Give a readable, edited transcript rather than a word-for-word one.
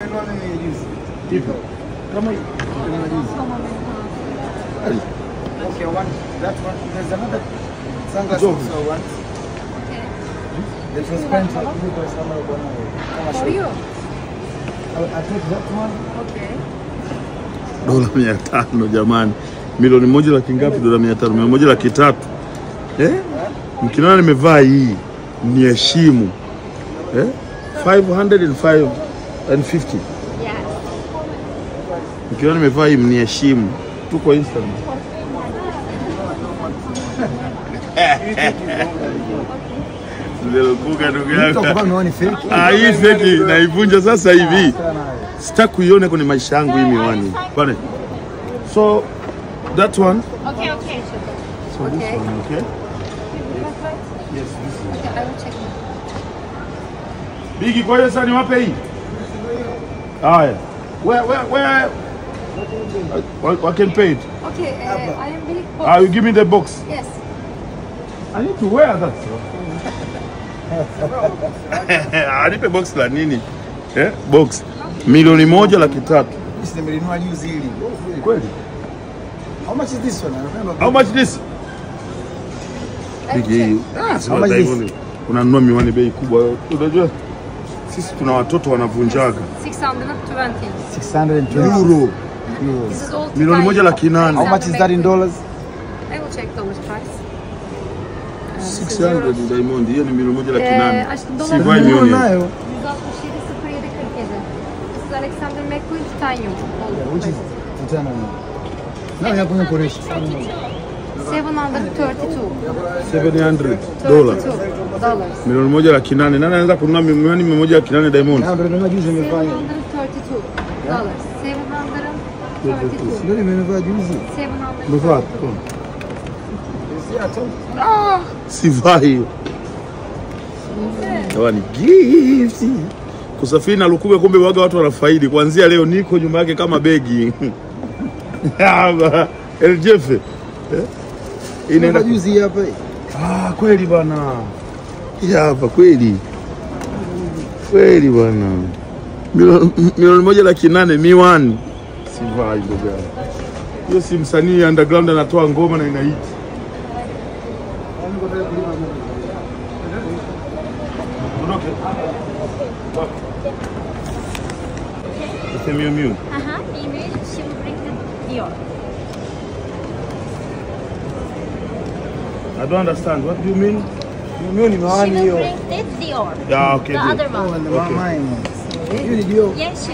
Hivyo kama okay, one that one there's another sunglasses one. Okay. The transparent kwa sababu kama For you. I take that one. Okay. dola 500 jamani, milioni moja laki ngapi? Dola 500, milioni moja laki tatu. Mkiniona nimevaa hii ni heshimu 550. Yes. Mkiona nimevaa hii ni heshimu. Tuko Instagram. Leo kuga ndugu yangu. Hii fake naivunja sasa hivi. Sitaki kuiona kwenye maisha yangu hii miwani. Bwana. So that one. Okay, okay. So this one, okay? Yes, this one. Okay, I will check. Bigi, kwa hiyo sasa niwape hii. Haya. Where I can pay it. Okay, I am big box. You give me the box. Yes. I need to wear that. Anipe box la nini? Box. Milioni moja laki tatu. This nimelinunua juzi hili. Kweli? How much is this one? I remember. How much this? Bigi. How much is this? Unanunua miwani bei kubwa. Unajua sisi tuna watoto wanavunjaga. 620. 620 Euro. This is all Milioni moja laki nane. How much is that in dollars? I will check dollars price. 600 Diamond. Hiyo ni milioni moja laki nane. Aşkım dolar. Sivay miwani. 167 07 47. This is Alexander McQueen titanium. Which is titanium. No, ya kwenye Koreshi. 732. 700 dollars. Milioni moja laki nane. Nani anaweza kununua miwani milioni moja laki nane Diamond? Na ndio nimejuzi nimefanya. 732 dollars. 732. Ndio nimevaa juzi. 700. Umevaa? Sivai hiyo. Jamani, gift. Kusafiri na Lukuga kumbe waga watu wanafaidi. Kuanzia leo niko nyuma yake kama begi. LJF. Inaenda juzi hapa. Kweli bwana. Hapa kweli. Kweli bwana. Milioni moja laki nane miwani. Sivai ndugu yangu. Hiyo si msanii underground anatoa ngoma na inaiti. It's a Miu Miu. Image, she will bring the Dior. I don't understand. What do you mean? Mimi ni She mawani will hiyo. bring the Dior. Yeah, okay. The good. other one. Mama. Hiyo ni dio. Yes, she